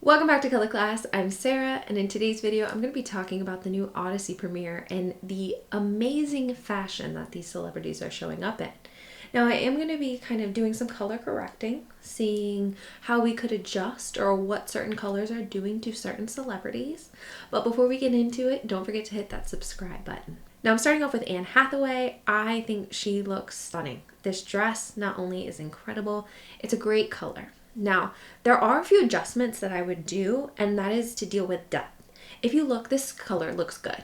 Welcome back to Color Class. I'm Sarah, and in today's video I'm going to be talking about the new Odyssey premiere and the amazing fashion that these celebrities are showing up in. Now I am going to be kind of doing some color correcting, seeing how we could adjust or what certain colors are doing to certain celebrities. But before we get into it, don't forget to hit that subscribe button. Now I'm starting off with Anne Hathaway. I think she looks stunning. This dress not only is incredible, it's a great color. Now, there are a few adjustments that I would do, and that is to deal with depth. If you look, this color looks good.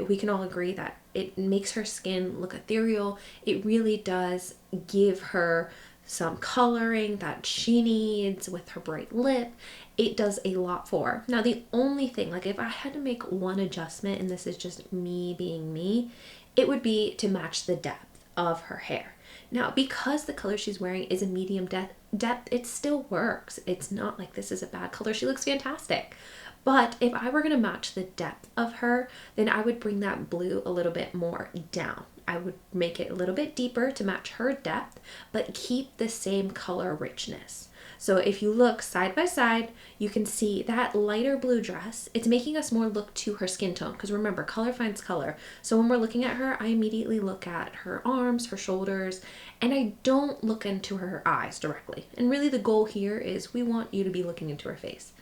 We can all agree that it makes her skin look ethereal. It really does give her some coloring that she needs with her bright lip. It does a lot for her. Now, the only thing, like if I had to make one adjustment, and this is just me being me, it would be to match the depth of her hair. Now, because the color she's wearing is a medium depth, it still works. It's not like this is a bad color. She looks fantastic. But if I were going to match the depth of her, then I would bring that blue a little bit more down. I would make it a little bit deeper to match her depth, but keep the same color richness. So if you look side by side, you can see that lighter blue dress, it's making us more look to her skin tone. Because remember, color finds color. So when we're looking at her, I immediately look at her arms, her shoulders, and I don't look into her eyes directly. And really the goal here is we want you to be looking into her face.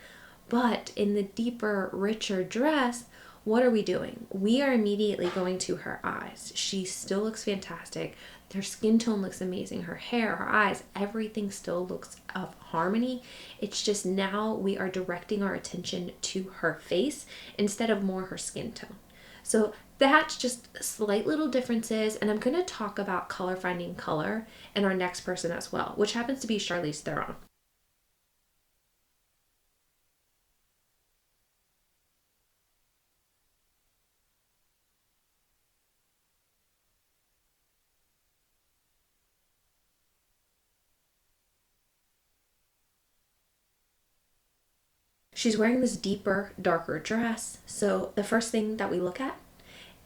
But in the deeper, richer dress, what are we doing? We are immediately going to her eyes. She still looks fantastic. Her skin tone looks amazing. Her hair, her eyes, everything still looks of harmony. It's just now we are directing our attention to her face instead of more her skin tone. So that's just slight little differences, and I'm going to talk about color finding color in our next person as well, which happens to be Charlize Theron. She's wearing this deeper, darker dress. So the first thing that we look at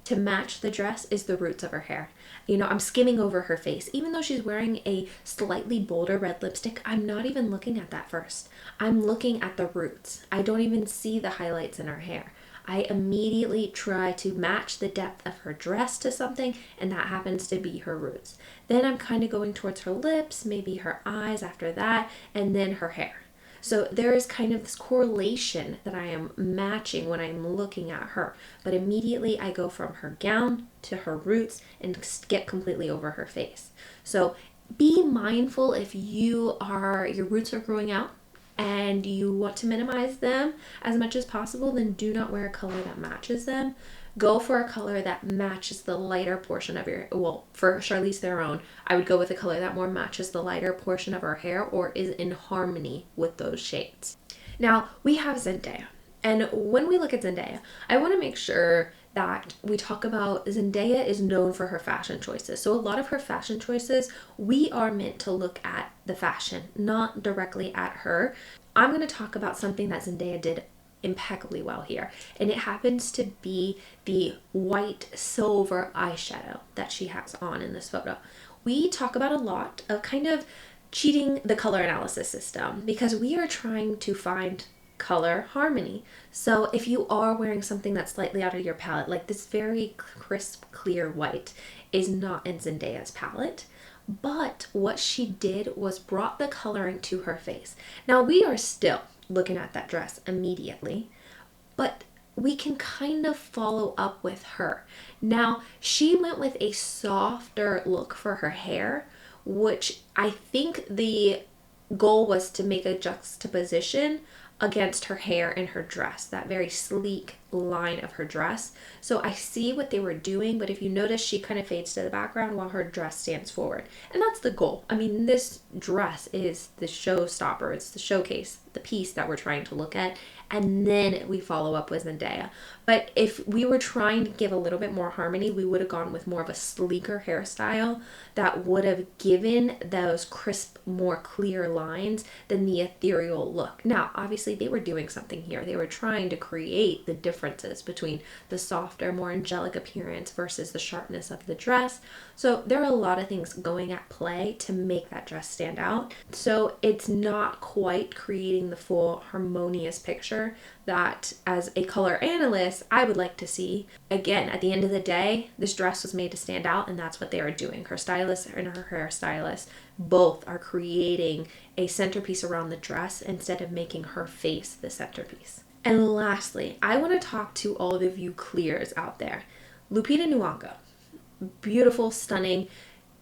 to match the dress is the roots of her hair. You know, I'm skimming over her face. Even though she's wearing a slightly bolder red lipstick, I'm not even looking at that first. I'm looking at the roots. I don't even see the highlights in her hair. I immediately try to match the depth of her dress to something, and that happens to be her roots. Then I'm kind of going towards her lips, maybe her eyes after that, and then her hair. So there is kind of this correlation that I am matching when I'm looking at her. But immediately I go from her gown to her roots and get completely over her face. So be mindful if your roots are growing out and you want to minimize them as much as possible, then do not wear a color that matches them. Go for a color that matches the lighter portion of your, well, for Charlize Theron, I would go with a color that more matches the lighter portion of her hair or is in harmony with those shades. Now, we have Zendaya. And when we look at Zendaya, I want to make sure that we talk about Zendaya is known for her fashion choices. So a lot of her fashion choices, we are meant to look at the fashion, not directly at her. I'm going to talk about something that Zendaya did impeccably well here, and it happens to be the white silver eyeshadow that she has on in this photo. We talk about a lot of kind of cheating the color analysis system because we are trying to find color harmony. So if you are wearing something that's slightly out of your palette, like this very crisp clear white is not in Zendaya's palette, but what she did was brought the coloring to her face. Now we are still looking at that dress immediately, but we can kind of follow up with her. Now, she went with a softer look for her hair, which I think the goal was to make a juxtaposition against her hair and her dress, that very sleek line of her dress. So I see what they were doing, but if you notice, she kind of fades to the background while her dress stands forward. And that's the goal. I mean, this dress is the showstopper. It's the showcase, the piece that we're trying to look at. And then we follow up with Zendaya. But if we were trying to give a little bit more harmony, we would have gone with more of a sleeker hairstyle that would have given those crisp, more clear lines than the ethereal look. Now, obviously, obviously they were doing something here. They were trying to create the differences between the softer, more angelic appearance versus the sharpness of the dress. So there are a lot of things going at play to make that dress stand out. So it's not quite creating the full harmonious picture that, as a color analyst, I would like to see. Again, at the end of the day, this dress was made to stand out, and that's what they are doing. Her stylist and her hairstylist both are creating a centerpiece around the dress instead of making her face the centerpiece. And lastly, I want to talk to all of you clears out there. Lupita Nyong'o, beautiful, stunning,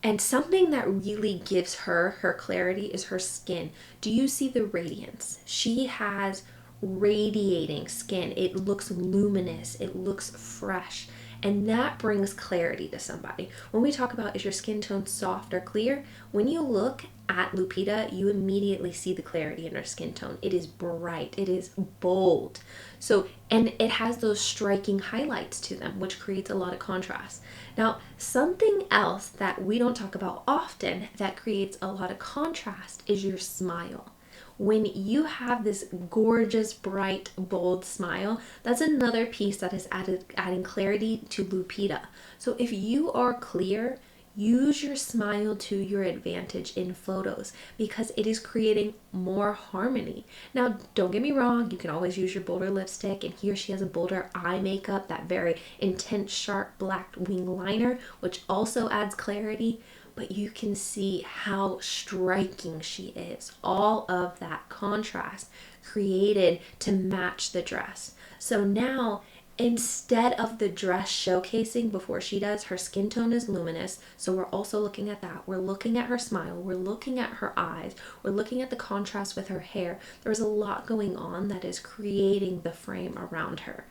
and something that really gives her clarity is her skin. Do you see the radiance? She has radiating skin. It looks luminous, it looks fresh, and that brings clarity to somebody. When we talk about is your skin tone soft or clear, when you look at Lupita, you immediately see the clarity in her skin tone. It is bright, it is bold. So, and it has those striking highlights to them, which creates a lot of contrast. Now, something else that we don't talk about often that creates a lot of contrast is your smile. When you have this gorgeous, bright, bold smile, that's another piece that is adding clarity to Lupita. So if you are clear, use your smile to your advantage in photos because it is creating more harmony. Now, don't get me wrong, you can always use your bolder lipstick, and here she has a bolder eye makeup, that very intense, sharp black wing liner, which also adds clarity. But you can see how striking she is. All of that contrast created to match the dress. So now, instead of the dress showcasing before she does, her skin tone is luminous. So we're also looking at that. We're looking at her smile. We're looking at her eyes. We're looking at the contrast with her hair. There's a lot going on that is creating the frame around her.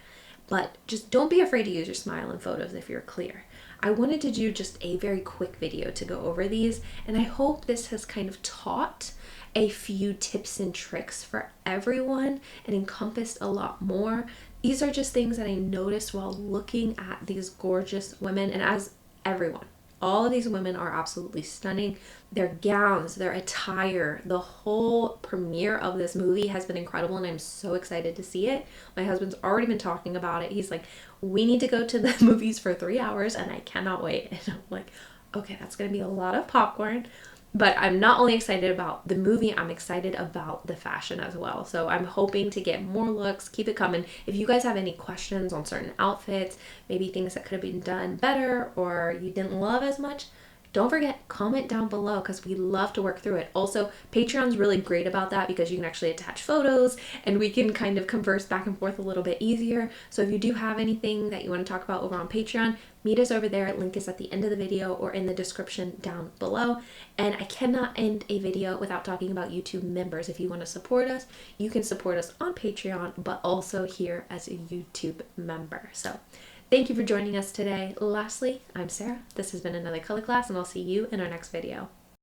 But just don't be afraid to use your smile in photos if you're clear. I wanted to do just a very quick video to go over these, and I hope this has kind of taught a few tips and tricks for everyone and encompassed a lot more. These are just things that I noticed while looking at these gorgeous women, and as everyone, all of these women are absolutely stunning. Their gowns, their attire, the whole premiere of this movie has been incredible, and I'm so excited to see it. My husband's already been talking about it. He's like, we need to go to the movies for 3 hours, and I cannot wait. And I'm like, okay, that's going to be a lot of popcorn. But I'm not only excited about the movie, I'm excited about the fashion as well. So I'm hoping to get more looks. Keep it coming. If you guys have any questions on certain outfits, maybe things that could have been done better or you didn't love as much, don't forget, comment down below because we love to work through it. Also, Patreon's really great about that because you can actually attach photos and we can kind of converse back and forth a little bit easier. So if you do have anything that you want to talk about over on Patreon, meet us over there. Link is at the end of the video or in the description down below. And I cannot end a video without talking about YouTube members. If you want to support us, you can support us on Patreon, but also here as a YouTube member. So thank you for joining us today. Lastly, I'm Sarah. This has been another color class, and I'll see you in our next video.